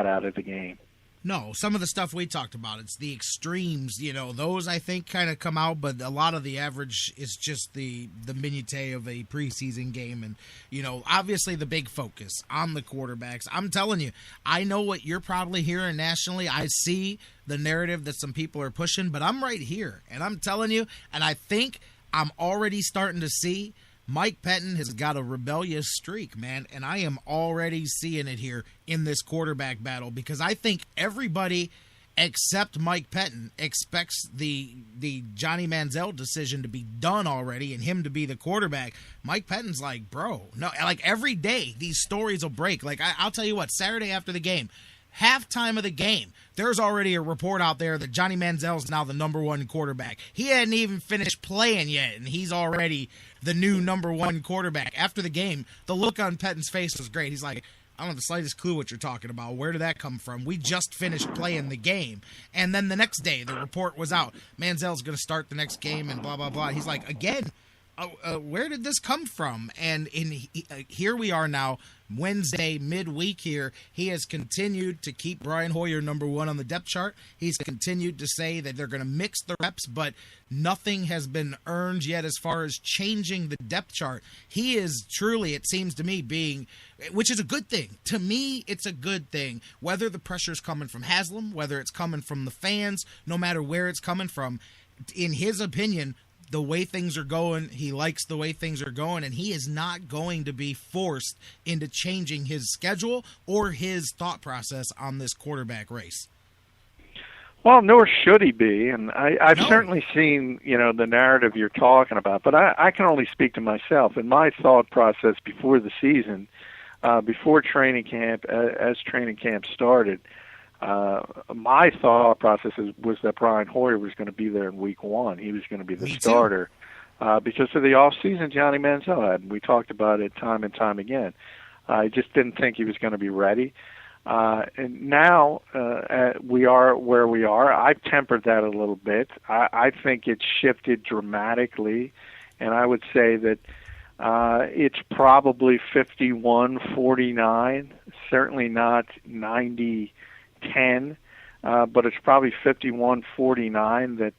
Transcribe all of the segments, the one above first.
that out of the game. No, some of the stuff we talked about, it's the extremes, those I think kind of come out, but a lot of the average is just the minutiae of a preseason game. And, obviously the big focus on the quarterbacks. I'm telling you, I know what you're probably hearing nationally. I see the narrative that some people are pushing, but I'm right here. And I'm telling you, and I think I'm already starting to see Mike Pettin has got a rebellious streak, man, and I am already seeing it here in this quarterback battle because I think everybody except Mike Pettin expects the Johnny Manziel decision to be done already and him to be the quarterback. Mike Pettin's like, bro, no, like every day these stories will break. Like I'll tell you what, Saturday after the game, halftime of the game, there's already a report out there that Johnny Manziel's now the number one quarterback. He hadn't even finished playing yet, and he's already the new number one quarterback. After the game, the look on Pettin's face was great. He's like, I don't have the slightest clue what you're talking about. Where did that come from? We just finished playing the game. And then the next day, the report was out. Manziel's going to start the next game and blah, blah, blah. He's like, again, where did this come from? And here we are now, Wednesday, midweek here. He has continued to keep Brian Hoyer number one on the depth chart. He's continued to say that they're going to mix the reps, but nothing has been earned yet as far as changing the depth chart. He is truly, it seems to me, which is a good thing. To me, it's a good thing. Whether the pressure's coming from Haslam, whether it's coming from the fans, no matter where it's coming from, in his opinion, the way things are going, he likes the way things are going, and he is not going to be forced into changing his schedule or his thought process on this quarterback race. Well, nor should he be, and I've certainly seen, the narrative you're talking about, but I can only speak to myself. And my thought process before the season, before training camp, as training camp started, my thought process was that Brian Hoyer was going to be there in week one. He was going to be the starter because of the off-season Johnny Manziel had. And we talked about it time and time again. I just didn't think he was going to be ready. And now we are where we are. I've tempered that a little bit. I think it's shifted dramatically, and I would say that it's probably 51-49, certainly not 90-10, but it's probably 51-49 that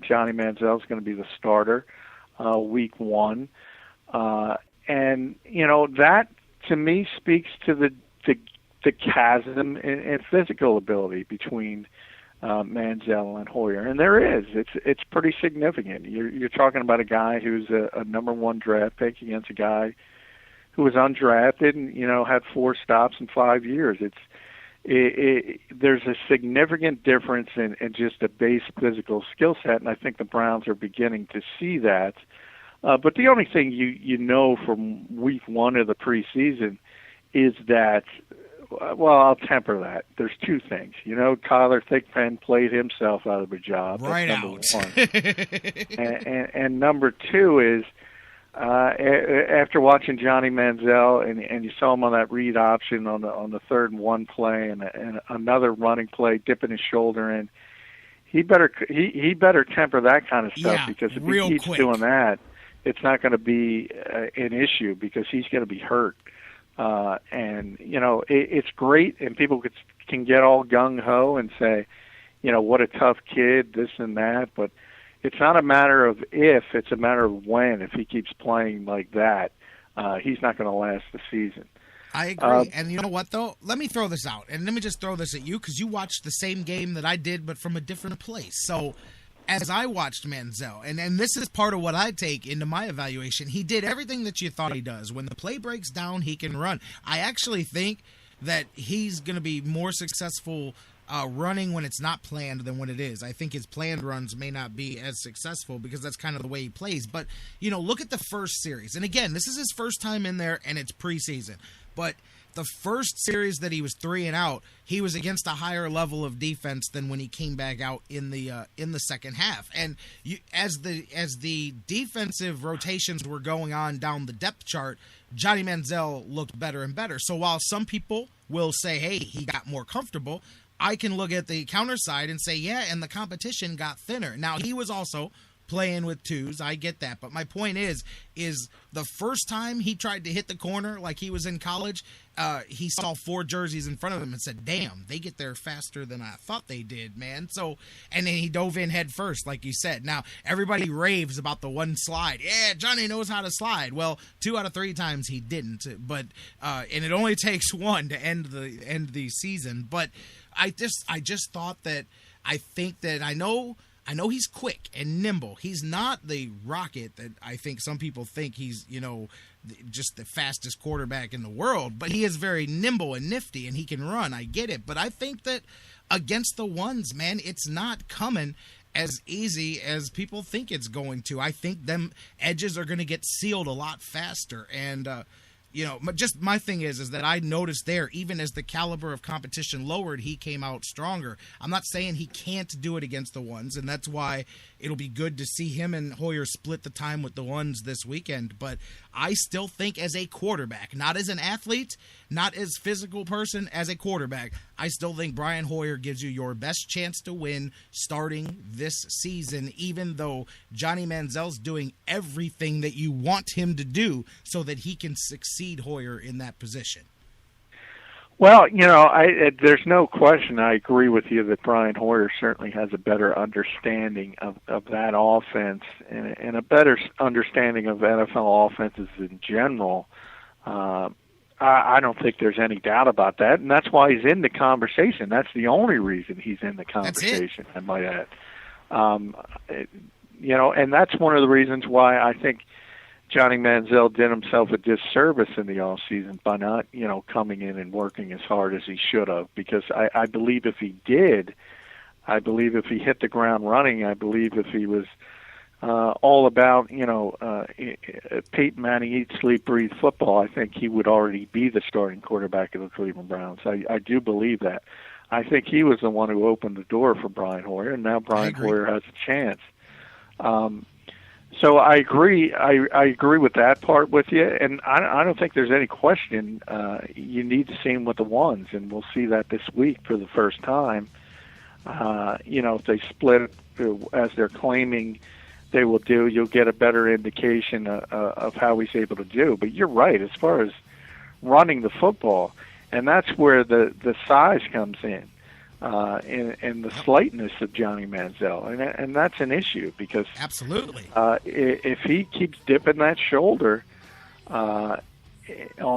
Johnny Manziel is going to be the starter week one. And, that to me speaks to the chasm in physical ability between Manziel and Hoyer, and there is. It's pretty significant. You're talking about a guy who's a number one draft pick against a guy who was undrafted and had 4 stops in 5 years. There's a significant difference in just a base physical skill set, and I think the Browns are beginning to see that. But the only thing you know from week one of the preseason is that, well, I'll temper that. There's 2 things. Tyler Thigpen played himself out of a job. Right. That's number one. and number 2 is after watching Johnny Manziel and you saw him on that read option on the 3rd and 1 play and another running play, dipping his shoulder in, he better temper that kind of stuff because if he keeps doing that, it's not going to be an issue because he's going to be hurt. And it's great, and people can get all gung ho and say, what a tough kid, this and that. But it's not a matter of if; it's a matter of when. If he keeps playing like that, he's not going to last the season. I agree. And you know what, though? Let me throw this out, and let me just throw this at you because you watched the same game that I did, but from a different place. So, as I watched Manziel, and this is part of what I take into my evaluation, he did everything that you thought he does. When the play breaks down, he can run. I actually think that he's going to be more successful running when it's not planned than when it is. I think his planned runs may not be as successful because that's kind of the way he plays. But, look at the first series. And again, this is his first time in there, and it's preseason. But the first series that he was 3 and out, he was against a higher level of defense than when he came back out in the second half. And as the defensive rotations were going on down the depth chart, Johnny Manziel looked better and better. So while some people will say, hey, he got more comfortable, I can look at the counter side and say, yeah, and the competition got thinner. Now, he was also playing with twos. I get that. But my point is the first time he tried to hit the corner like he was in college, he saw 4 jerseys in front of him and said, damn, they get there faster than I thought they did, man. So, and then he dove in head first, like you said. Now, everybody raves about the one slide. Yeah, Johnny knows how to slide. Well, 2 out of 3 times he didn't. But, and it only takes 1 to end the season. But I just thought that I know he's quick and nimble. He's not the rocket that I think some people think he's, just the fastest quarterback in the world, but he is very nimble and nifty and he can run. I get it. But I think that against the ones, man, it's not coming as easy as people think it's going to. I think them edges are going to get sealed a lot faster. And, just my thing is that I noticed there, even as the caliber of competition lowered, he came out stronger. I'm not saying he can't do it against the ones, and that's why it'll be good to see him and Hoyer split the time with the ones this weekend. But I still think as a quarterback, not as an athlete, not as physical person, as a quarterback, I still think Brian Hoyer gives you your best chance to win starting this season, even though Johnny Manziel's doing everything that you want him to do so that he can succeed Hoyer in that position. Well, there's no question. I agree with you that Brian Hoyer certainly has a better understanding of that offense and a better understanding of NFL offenses in general. I don't think there's any doubt about that, and that's why he's in the conversation. That's the only reason he's in the conversation, I might add. And that's one of the reasons why I think Johnny Manziel did himself a disservice in the offseason by not, coming in and working as hard as he should have. Because I believe if he did, I believe if he hit the ground running, I believe if he was all about, Peyton Manning, eat, sleep, breathe football, I think he would already be the starting quarterback of the Cleveland Browns. I do believe that. I think he was the one who opened the door for Brian Hoyer, and now Brian Hoyer has a chance. So I agree. I agree with that part with you, and I don't think there's any question. You need to see him with the ones, and we'll see that this week for the first time. If they split as they're claiming they will do, you'll get a better indication of how he's able to do. But you're right as far as running the football, and that's where the size comes in. And the slightness of Johnny Manziel, and that's an issue because absolutely, if he keeps dipping that shoulder on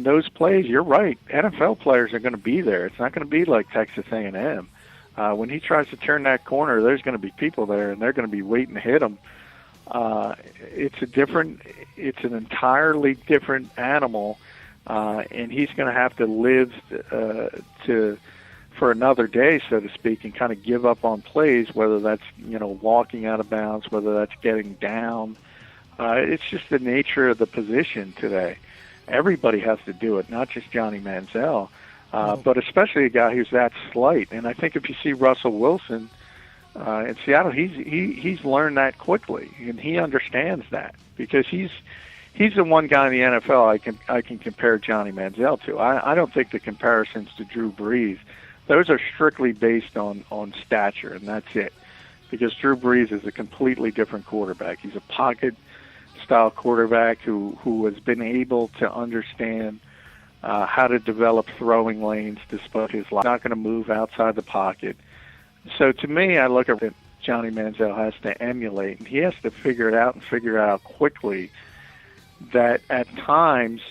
those plays, you're right. NFL players are going to be there. It's not going to be like Texas A&M. When he tries to turn that corner, there's going to be people there, and they're going to be waiting to hit him. It's an entirely different animal, and he's going to have to live for another day, so to speak, and kind of give up on plays, whether that's, walking out of bounds, whether that's getting down. It's just the nature of the position today. Everybody has to do it, not just Johnny Manziel, but especially a guy who's that slight. And I think if you see Russell Wilson in Seattle, he's learned that quickly, and he understands that because he's the one guy in the NFL I can compare Johnny Manziel to. I don't think the comparisons to Drew Brees, those are strictly based on stature, and that's it. Because Drew Brees is a completely different quarterback. He's a pocket-style quarterback who has been able to understand how to develop throwing lanes despite his life. He's not going to move outside the pocket. So to me, I look at what Johnny Manziel has to emulate, and he has to figure it out and figure it out quickly that at times,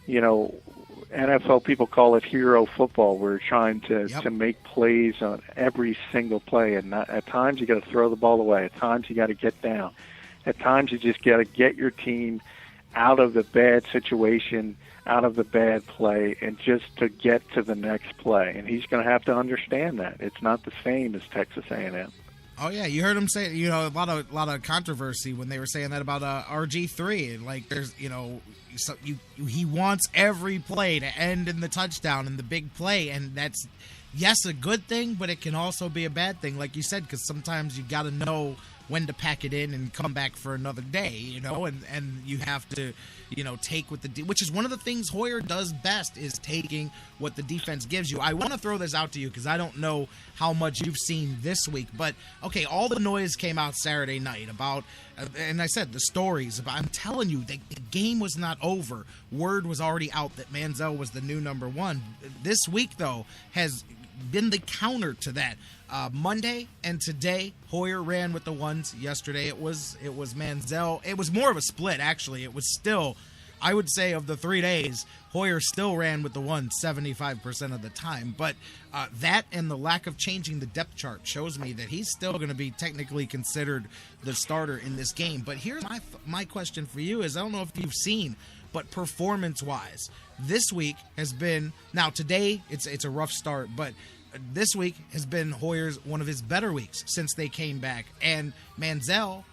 NFL people call it hero football. We're trying to make plays on every single play, and at times you got to throw the ball away. At times you got to get down. At times you just got to get your team out of the bad situation, out of the bad play, and just to get to the next play. And he's going to have to understand that it's not the same as Texas A&M. Oh yeah, you heard him say, a lot of controversy when they were saying that about RG3. Like there's, he wants every play to end in the touchdown and the big play, and that's a good thing, but it can also be a bad thing, like you said, because sometimes you got to know when to pack it in and come back for another day, and you have to, take what which is one of the things Hoyer does best, is taking what the defense gives you. I want to throw this out to you because I don't know how much you've seen this week, but okay, all the noise came out Saturday night about, and I said the stories about, I'm telling you, the game was not over. Word was already out that Manziel was the new number one. This week, though, has been the counter to that. Monday and today, Hoyer ran with the ones. Yesterday, it was Manziel. It was more of a split, actually. It was still, I would say, of the 3 days, Hoyer still ran with the ones 75% of the time. But that and the lack of changing the depth chart shows me that he's still going to be technically considered the starter in this game. But here's my question for you is, I don't know if you've seen, but performance-wise, this week has been, now today it's a rough start, but this week has been Hoyer's one of his better weeks since they came back. And Manziel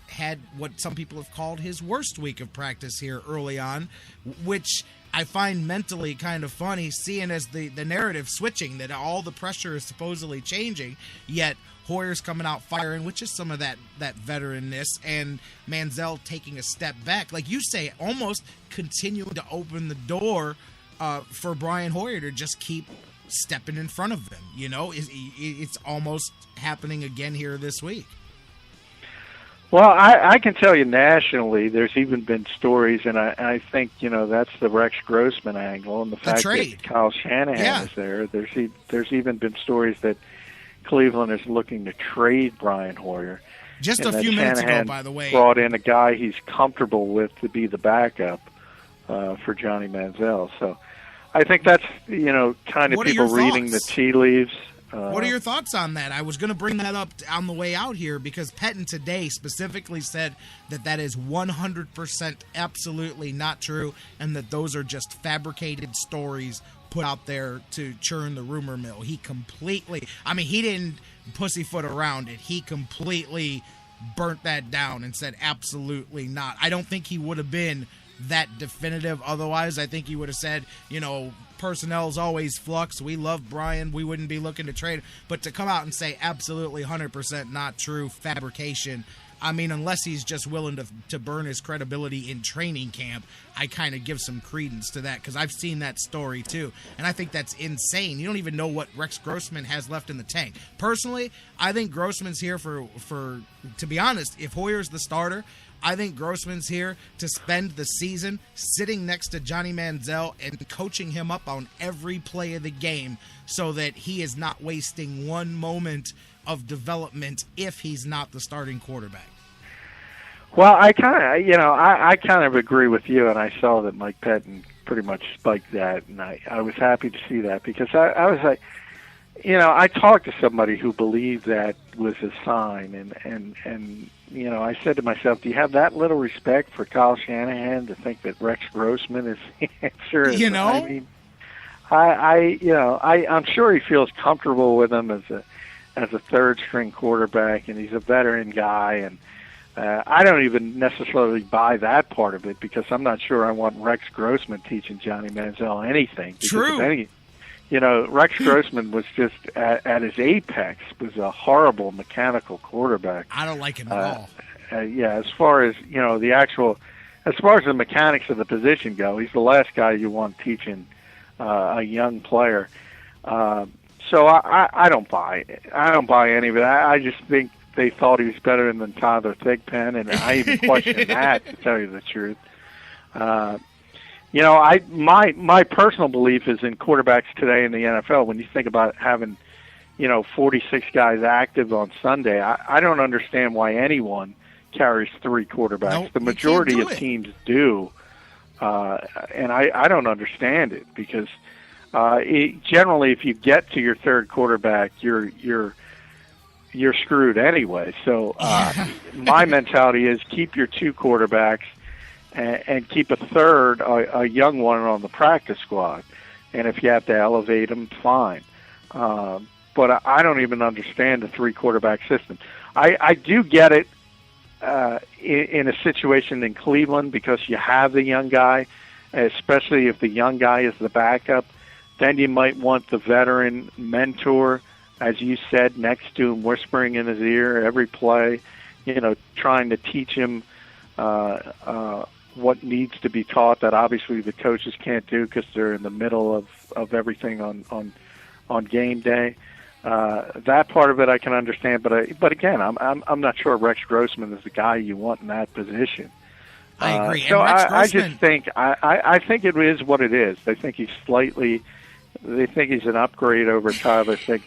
had what some people have called his worst week of practice here early on, which I find mentally kind of funny, seeing as the narrative switching, that all the pressure is supposedly changing, yet Hoyer's coming out firing, which is some of that veteranness, and Manziel taking a step back. Like you say, almost continuing to open the door for Brian Hoyer to just keep stepping in front of them. It's almost happening again here this week. Well, I can tell you nationally, there's even been stories, and I think, that's the Rex Grossman angle, and the fact that Kyle Shanahan is there. There's even been stories that Cleveland is looking to trade Brian Hoyer. Just a few minutes ago, by the way. Brought in a guy he's comfortable with to be the backup for Johnny Manziel. So I think that's, kind of people reading the tea leaves. What are your thoughts on that? I was going to bring that up on the way out here because Pettin today specifically said that is 100% absolutely not true, and that those are just fabricated stories put out there to churn the rumor mill. He didn't pussyfoot around it. He completely burnt that down and said absolutely not. I don't think he would have been that definitive otherwise. I think he would have said, personnel's always flux. We love Brian. We wouldn't be looking to trade. But to come out and say absolutely 100% not true, fabrication, unless he's just willing to burn his credibility in training camp, I kind of give some credence to that because I've seen that story too. And I think that's insane. You don't even know what Rex Grossman has left in the tank. Personally, I think Grossman's here for to be honest, if Hoyer's the starter, I think Grossman's here to spend the season sitting next to Johnny Manziel and coaching him up on every play of the game so that he is not wasting one moment of development if he's not the starting quarterback. Well, I kind of agree with you, and I saw that Mike Pettin pretty much spiked that, and I was happy to see that because I was like, I talked to somebody who believed that was a sign, and I said to myself, do you have that little respect for Kyle Shanahan to think that Rex Grossman is the answer? I'm sure he feels comfortable with him as a third string quarterback, and he's a veteran guy, and I don't even necessarily buy that part of it because I'm not sure I want Rex Grossman teaching Johnny Manziel anything. True. Rex Grossman was just at his apex, was a horrible mechanical quarterback. I don't like him at all. As far as as far as the mechanics of the position go, he's the last guy you want teaching a young player. So I don't buy it. I don't buy any of it. I just think they thought he was better than Tyler Thigpen, and I even question that, to tell you the truth. My personal belief is in quarterbacks today in the NFL. When you think about having, 46 guys active on Sunday, I don't understand why anyone carries three quarterbacks. Nope, the majority of teams do, and I don't understand it because generally, if you get to your third quarterback, you're screwed anyway. So my mentality is keep your two quarterbacks and keep a third, a young one, on the practice squad. And if you have to elevate them, fine. But I don't even understand the three quarterback system. I do get it in a situation in Cleveland because you have the young guy, especially if the young guy is the backup. Then you might want the veteran mentor, as you said, next to him, whispering in his ear every play. trying to teach him what needs to be taught that obviously the coaches can't do because they're in the middle of everything on game day. That part of it I can understand, but again, I'm not sure Rex Grossman is the guy you want in that position. I agree. So and Rex I Grossman, just think I think it is what it is. They think he's an upgrade over Tyler Higby.